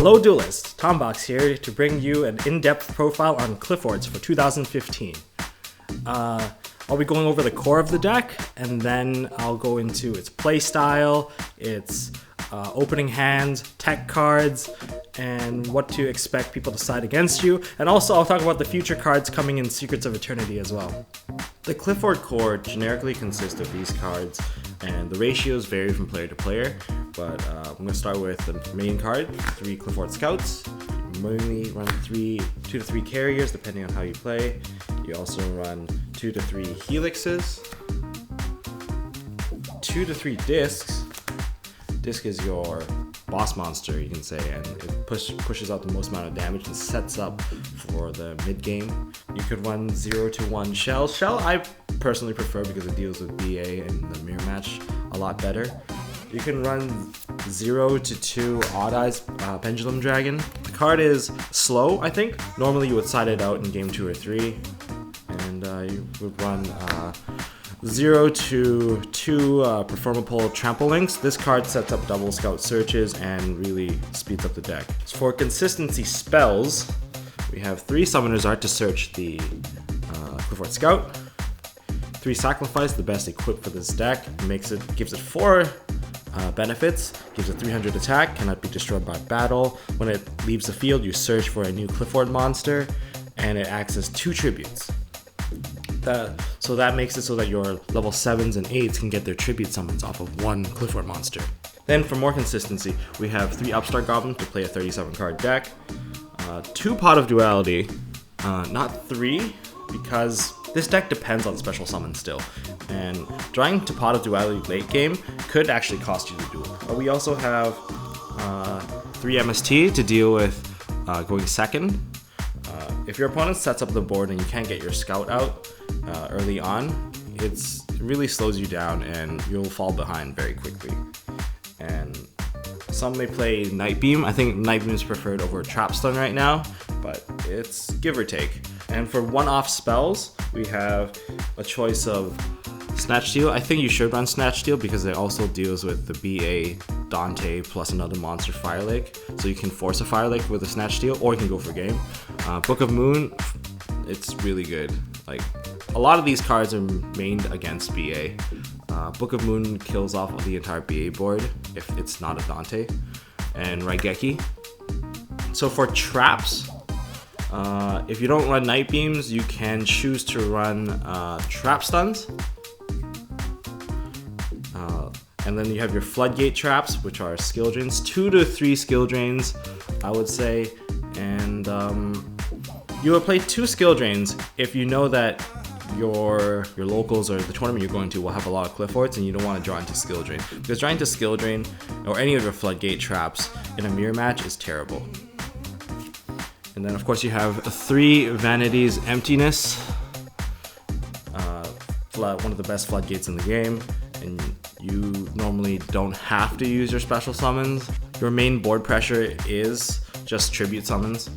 Hello Duelist, Tombox here to bring you an in-depth profile on Qliphorts for 2015. I'll be going over the core of the deck, and then I'll go into its playstyle, its opening hands, tech cards, and what to expect people to side against you. And also I'll talk about the future cards coming in Secrets of Eternity as well. The Qliphort core generically consists of these cards, and the ratios vary from player to player, but I'm going to start with the main card, 3 Qliphort Scouts. You mainly run 2 to 3 carriers depending on how you play. You also run 2 to 3 Helixes, 2 to 3 Discs. Disc is your boss monster, you can say, and it pushes out the most amount of damage and sets up for the mid game. You could run 0 to 1 Shell. Shell I personally prefer because it deals with BA and the mirror match a lot better. You can run 0 to 2 Odd Eyes Pendulum Dragon. The card is slow, I think. Normally you would side it out in game 2 or 3, and you would run 0 to 2 Performapole Trample Links. This card sets up double scout searches and really speeds up the deck. For consistency spells, we have 3 Summoner's Art to search the Qliphort Scout, 3 Sacrifice, the best equipped for this deck, gives it 4 benefits, gives it 300 attack, cannot be destroyed by battle. When it leaves the field, you search for a new Qliphort monster, and it acts as 2 tributes. So that makes it so that your level 7s and 8s can get their tribute summons off of 1 Qliphort monster. Then for more consistency, we have 3 Upstart Goblins to play a 37 card deck, 2 Pot of Duality, not 3, because this deck depends on special summons still, and drawing to Pot of Duality late game could actually cost you the duel. But we also have 3 MST to deal with going second. If your opponent sets up the board and you can't get your scout out early on, it really slows you down and you'll fall behind very quickly. And some may play Night Beam. I think Night Beam is preferred over Trap Stun right now, but it's give or take. And for one-off spells, we have a choice of Snatch Steal. I think you should run Snatch Steal because it also deals with the BA Dante plus another monster Fire Lake. So you can force a Fire Lake with a Snatch Steal, or you can go for game. Book of Moon, it's really good. Like, a lot of these cards are mained against BA. Book of Moon kills off the entire BA board if it's not a Dante. And Raigeki. So for traps, if you don't run Night Beams, you can choose to run Trap Stuns. And then you have your Floodgate Traps, which are skill drains, 2 to 3 skill drains, I would say. And you will play 2 skill drains if you know that your locals or the tournament you're going to will have a lot of Qliphorts and you don't want to draw into skill drain. Because drawing into skill drain or any of your Floodgate Traps in a mirror match is terrible. And then of course you have 3 Vanity's Emptiness, one of the best floodgates in the game, and you normally don't have to use your special summons. Your main board pressure is just tribute summons,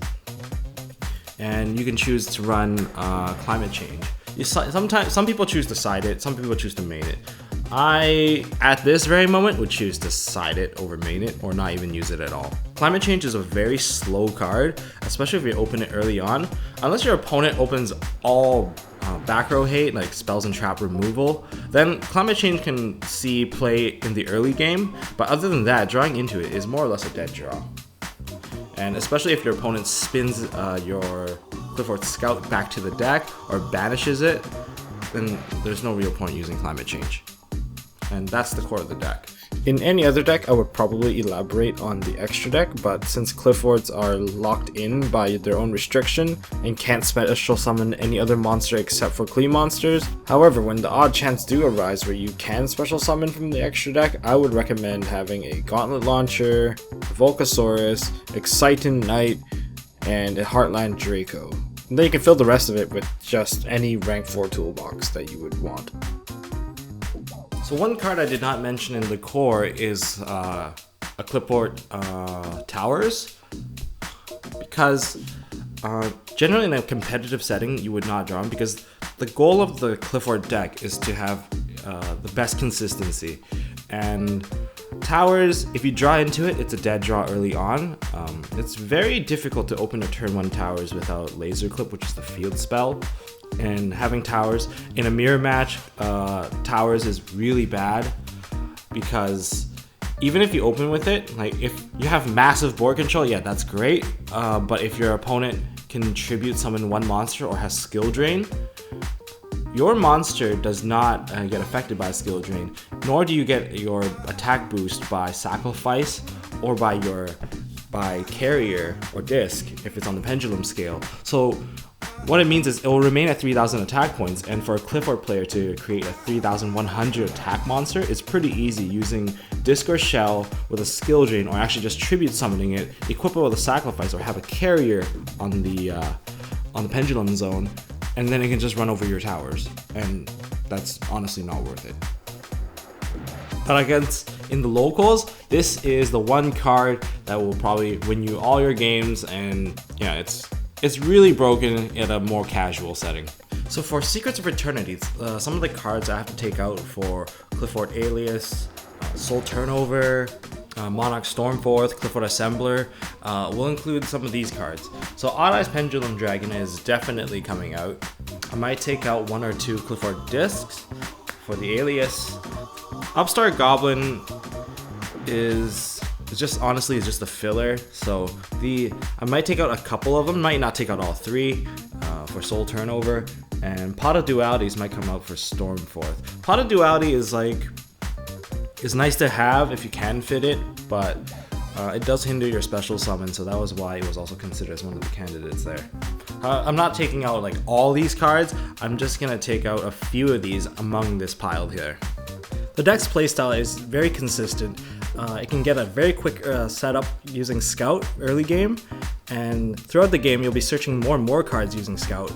and you can choose to run Climate Change. Some people choose to side it, some people choose to main it. I, at this very moment, would choose to side it over main it, or not even use it at all. Climate Change is a very slow card, especially if you open it early on. Unless your opponent opens all back row hate, like spells and trap removal, then Climate Change can see play in the early game, but other than that, drawing into it is more or less a dead draw. And especially if your opponent spins your Qliphort Scout back to the deck or banishes it, then there's no real point using Climate Change. And that's the core of the deck. In any other deck, I would probably elaborate on the extra deck, but since Qliphorts are locked in by their own restriction and can't special summon any other monster except for Qli monsters. However, when the odd chance do arise where you can special summon from the extra deck, I would recommend having a Gauntlet Launcher, Volcasaurus, Excitant Knight, and a Heartland Draco. And then you can fill the rest of it with just any rank 4 toolbox that you would want. So one card I did not mention in the core is a Qliphort Towers, because generally in a competitive setting you would not draw them, because the goal of the Qliphort deck is to have the best consistency, and Towers, if you draw into it, it's a dead draw early on. It's very difficult to open a turn 1 towers without Laser Clip, which is the field spell. And having towers in a mirror match, towers is really bad because even if you open with it, like if you have massive board control, yeah, that's great. But if your opponent can tribute summon 1 monster or has skill drain, your monster does not get affected by skill drain, nor do you get your attack boost by sacrifice or by carrier or disc if it's on the pendulum scale. So what it means is it will remain at 3,000 attack points, and for a Qliphort player to create a 3,100 attack monster, it's pretty easy using disc or shell with a skill drain, or actually just tribute summoning it, equip it with a sacrifice, or have a carrier on the pendulum zone, and then it can just run over your towers, and that's honestly not worth it. But against in the locals, this is the one card that will probably win you all your games, and yeah, it's really broken in a more casual setting. So for Secrets of Eternity, some of the cards I have to take out for Qliphort Alias, Soul Turnover, Monarch Stormforth, Qliphort Assembler, will include some of these cards. So Odd Eyes Pendulum Dragon is definitely coming out. I might take out 1 or 2 Qliphort discs for the Alias. Upstart Goblin is just honestly just a filler. So I might take out a couple of them, might not take out all 3 for Soul Turnover, and Pot of Dualities might come out for Stormforth. Pot of Duality is nice to have if you can fit it, but it does hinder your special summon, so that was why it was also considered as one of the candidates there. I'm not taking out like all these cards, I'm just gonna take out a few of these among this pile here. The deck's playstyle is very consistent. It can get a very quick setup using Scout early game, and throughout the game you'll be searching more and more cards using Scout,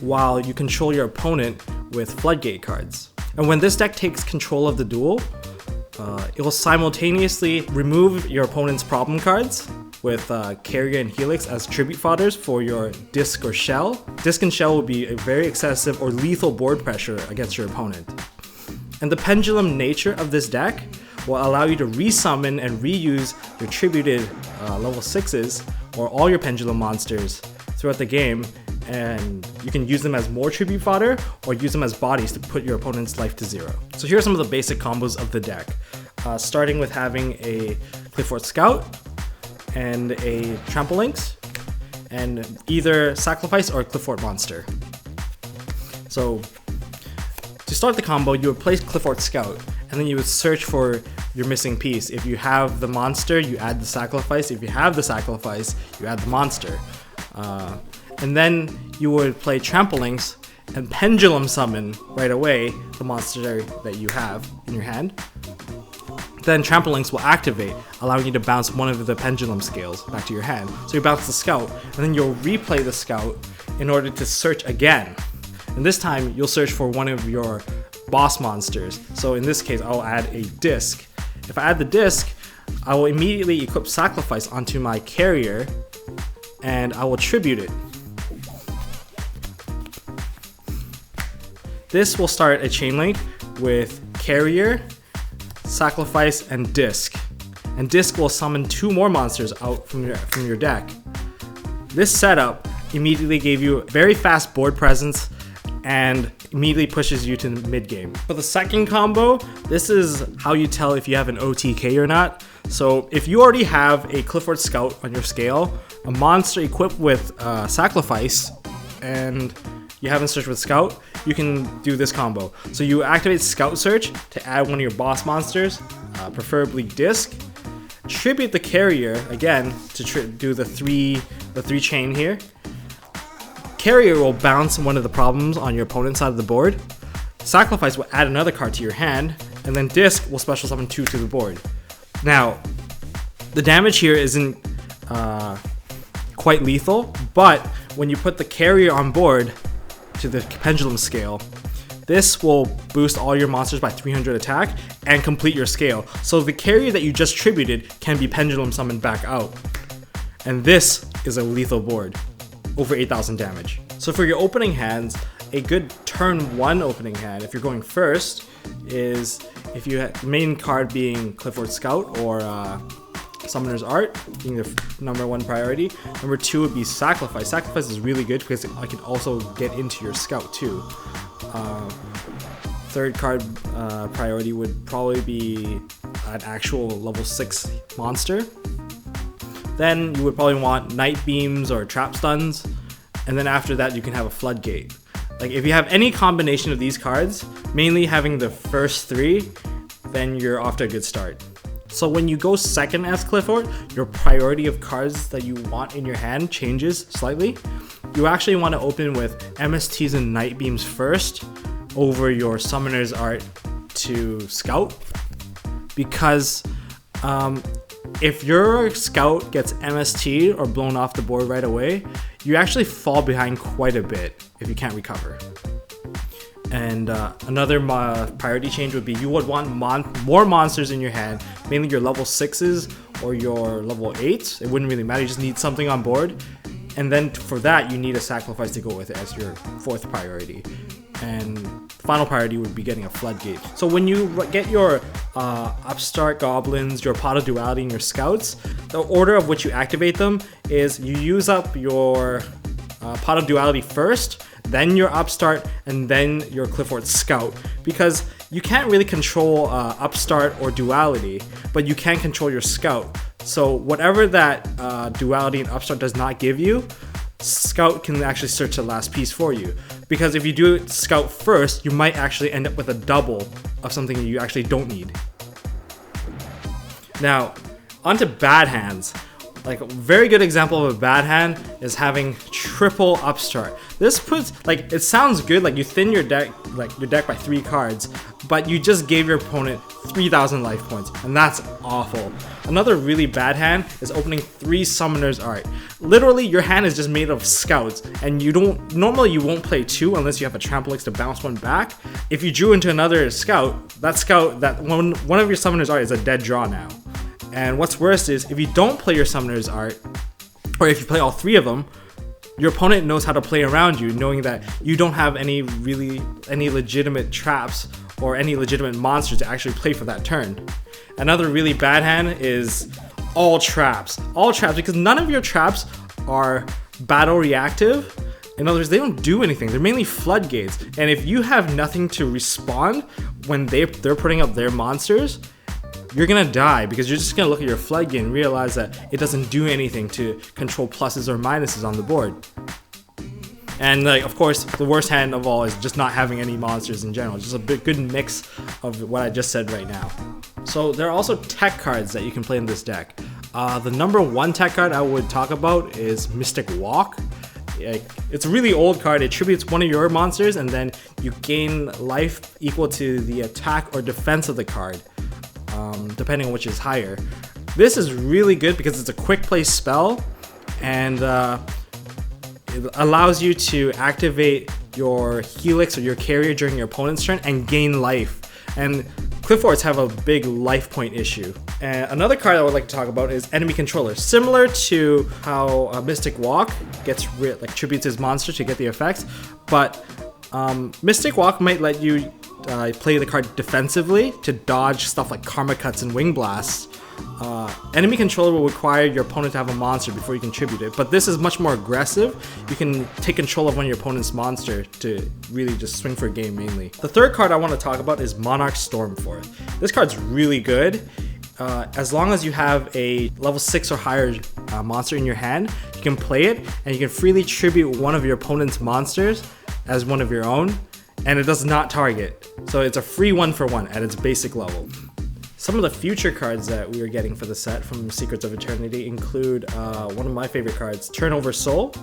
while you control your opponent with Floodgate cards. And when this deck takes control of the duel, it will simultaneously remove your opponent's problem cards with Carrier and Helix as tribute fodders for your Disc or Shell. Disc and Shell will be a very excessive or lethal board pressure against your opponent. And the pendulum nature of this deck will allow you to resummon and reuse your tributed level 6s or all your pendulum monsters throughout the game, and you can use them as more tribute fodder or use them as bodies to put your opponent's life to 0. So here are some of the basic combos of the deck, starting with having a Qliphort Scout and a Trampolinx, and either Sacrifice or Qliphort Monster. So to start the combo, you would place Qliphort Scout, and then you would search for your missing piece. If you have the monster, you add the sacrifice. If you have the sacrifice, you add the monster. And then you would play Trampolinx and pendulum summon right away the monster that you have in your hand. Then Trampolinx will activate, allowing you to bounce one of the pendulum scales back to your hand. So you bounce the Scout, and then you'll replay the Scout in order to search again. And this time, you'll search for one of your boss monsters. So in this case, I'll add a disc. If I add the disc, I will immediately equip Sacrifice onto my carrier, and I will tribute it. This will start a chain link with carrier, sacrifice, and disc. And disc will summon 2 more monsters out from your deck. This setup immediately gave you very fast board presence and immediately pushes you to the mid game. For the second combo, this is how you tell if you have an OTK or not. So if you already have a Qliphort Scout on your scale, a monster equipped with Sacrifice, and you haven't searched with Scout, you can do this combo. So you activate Scout Search to add one of your boss monsters, preferably Disc. Tribute the carrier again to do the three chain here. Carrier will bounce one of the problems on your opponent's side of the board. Sacrifice will add another card to your hand, and then Disc will special summon 2 to the board. Now, the damage here isn't quite lethal, but when you put the carrier on board to the pendulum scale, this will boost all your monsters by 300 attack and complete your scale. So the carrier that you just tributed can be pendulum summoned back out. And this is a lethal board, over 8,000 damage. So for your opening hands, a good turn 1 opening hand, if you're going first, is if you have the main card being Qliphort Scout or Summoner's Art being the number 1 priority. Number 2 would be Sacrifice. Sacrifice is really good because I can also get into your Scout too. Third card priority would probably be an actual level 6 monster. Then you would probably want Night Beams or Trap Stuns. And then after that you can have a Floodgate. Like if you have any combination of these cards, mainly having the first 3, then you're off to a good start. So when you go second as Qliphort, your priority of cards that you want in your hand changes slightly. You actually want to open with MSTs and Night Beams first over your Summoner's Art to Scout, because if your Scout gets MST or blown off the board right away, you actually fall behind quite a bit if you can't recover. And another priority change would be you would want more monsters in your hand, mainly your level 6s or your level 8s. It wouldn't really matter, you just need something on board. And then for that, you need a Sacrifice to go with it as your 4th priority. And final priority would be getting a Floodgate. So when you get your Upstart Goblins, your Pot of Duality, and your Scouts, the order of which you activate them is you use up your Pot of Duality first, then your Upstart, and then your Qliphort Scout, because you can't really control Upstart or Duality, but you can control your Scout. So whatever that Duality and Upstart does not give you, Scout can actually search the last piece for you. Because if you do it Scout first, you might actually end up with a double of something you actually don't need. Now, onto bad hands. Like a very good example of a bad hand is having triple Upstart. This puts, like, it sounds good, like you thin your deck, by 3 cards, but you just gave your opponent 3,000 life points, and that's awful. Another really bad hand is opening 3 Summoner's Art. Literally, your hand is just made of Scouts, and normally you won't play 2 unless you have a Trample X to bounce 1 back. If you drew into another Scout, that one of your Summoner's Art is a dead draw now. And what's worse is, if you don't play your Summoner's Art, or if you play all 3 of them, your opponent knows how to play around you, knowing that you don't have any legitimate traps or any legitimate monsters to actually play for that turn. Another really bad hand is all traps. All traps, because none of your traps are battle reactive. In other words, they don't do anything. They're mainly floodgates. And if you have nothing to respond when they're putting up their monsters, you're gonna die, because you're just gonna look at your floodgate and realize that it doesn't do anything to control pluses or minuses on the board. And of course, the worst hand of all is just not having any monsters in general. Just a good mix of what I just said right now. So there are also tech cards that you can play in this deck. The number 1 tech card I would talk about is Mystic Walk. It's a really old card. It tributes one of your monsters, and then you gain life equal to the attack or defense of the card, depending on which is higher. This is really good because it's a quick play spell, and it allows you to activate your Helix or your Carrier during your opponent's turn and gain life. And Qliphorts have a big life point issue. And another card I would like to talk about is Enemy Controller. Similar to how Mystic Walk tributes his monster to get the effects, but Mystic Walk might let you play the card defensively to dodge stuff like Karma Cuts and Wing Blasts. Enemy Controller will require your opponent to have a monster before you can tribute it, but this is much more aggressive. You can take control of one of your opponent's monster to really just swing for a game mainly. The third card I want to talk about is Monarch Stormforth. This card's really good. As long as you have a level 6 or higher monster in your hand, you can play it, and you can freely tribute one of your opponent's monsters as one of your own, and it does not target. So it's a free 1-for-1 at its basic level. Some of the future cards that we are getting for the set from Secrets of Eternity include one of my favorite cards, Turnover Soul.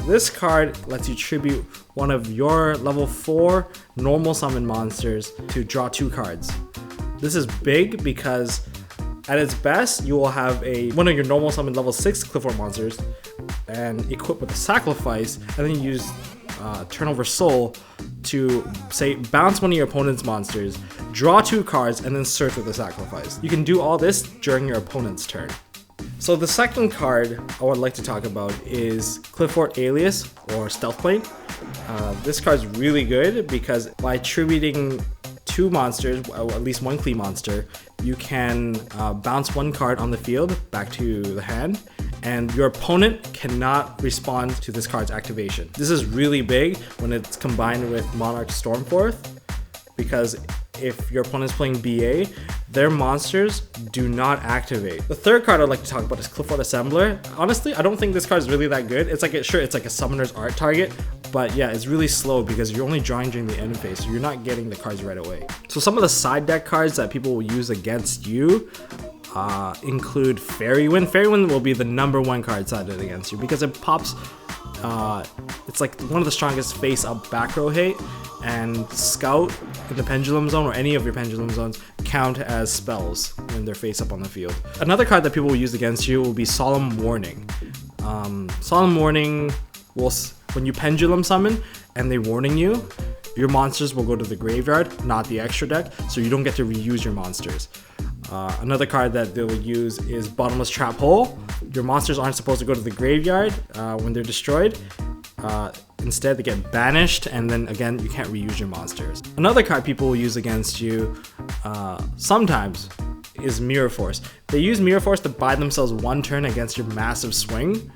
This card lets you tribute one of your level 4 normal summon monsters to draw 2 cards. This is big because at its best, you will have one of your normal summon level 6 Qliphort monsters and equip with a Sacrifice, and then use Turnover Soul to, say, bounce one of your opponent's monsters, draw 2 cards, and then search with a Sacrifice. You can do all this during your opponent's turn. So the second card I would like to talk about is Qliphort Alias, or Stealth Plane. This card's really good because by tributing 2 monsters, or at least 1 Qli monster, you can bounce 1 card on the field back to the hand, and your opponent cannot respond to this card's activation. This is really big when it's combined with Monarch Stormforth, because if your opponent is playing BA, their monsters do not activate. The third card I'd like to talk about is Qliphort Assembler. Honestly, I don't think this card is really that good. It's like it's like a summoner's art target, but yeah, it's really slow because you're only drawing during the end phase, so you're not getting the cards right away. So some of the side deck cards that people will use against you include Fairy Wind. Fairy Wind will be the #1 card sided against you because it pops. It's like one of the strongest face-up back row hate, and Scout in the Pendulum Zone or any of your Pendulum Zones count as spells when they're face-up on the field. Another card that people will use against you will be Solemn Warning. Solemn Warning will, when you Pendulum Summon and they warning you, your monsters will go to the graveyard, not the extra deck, so you don't get to reuse your monsters. Another card that they will use is Bottomless Trap Hole. Your monsters aren't supposed to go to the graveyard when they're destroyed. Instead, they get banished, and then again, you can't reuse your monsters. Another card people will use against you sometimes is Mirror Force. They use Mirror Force to buy themselves 1 turn against your massive swing,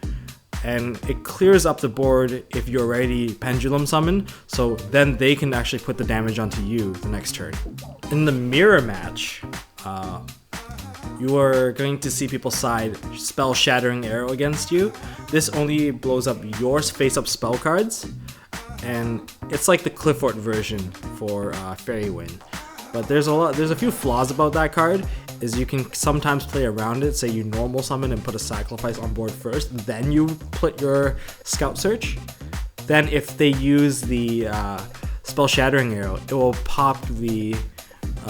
and it clears up the board if you're already Pendulum Summoned, so then they can actually put the damage onto you the next turn. In the Mirror match, you are going to see people side Spell Shattering Arrow against you. This only blows up your face-up spell cards, and it's like the Qliphort version for Fairy Wind. But there's a few flaws about that card. Is you can sometimes play around it. Say you normal summon and put a sacrifice on board first, then you put your Scout Search. Then if they use the Spell Shattering Arrow, it will pop the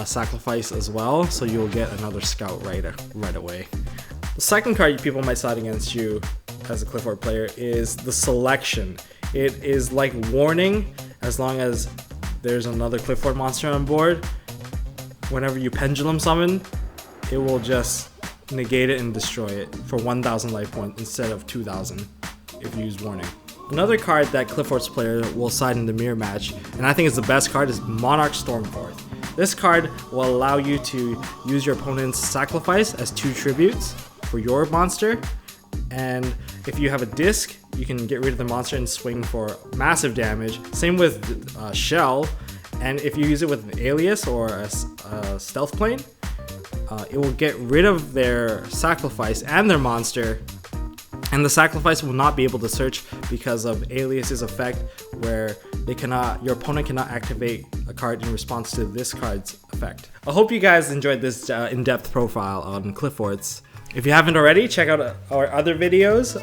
sacrifice as well, so you'll get another Scout right away. The second card people might side against you as a Qliphort player is the Selection. It is like Warning as long as there's another Qliphort monster on board. Whenever you Pendulum Summon, it will just negate it and destroy it for 1,000 life points instead of 2,000 if you use Warning. Another card that Qliphorts player will side in the mirror match, and I think is the best card, is Monarch Stormforth. This card will allow you to use your opponent's sacrifice as 2 tributes for your monster, and if you have a disc, you can get rid of the monster and swing for massive damage. Same with Shell, and if you use it with an Alias or a Stealth Plane, it will get rid of their sacrifice and their monster, and the sacrifice will not be able to search because of Alias's effect, where your opponent cannot activate a card in response to this card's effect. I hope you guys enjoyed this in-depth profile on Qliphorts. If you haven't already, check out our other videos.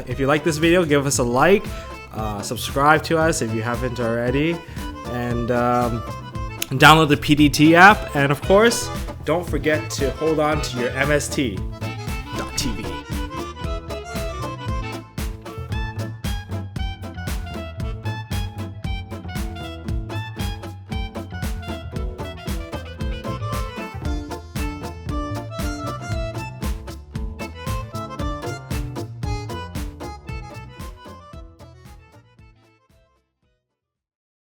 If you like this video, give us a like, subscribe to us if you haven't already, and download the PDT app, and of course, don't forget to hold on to your MST.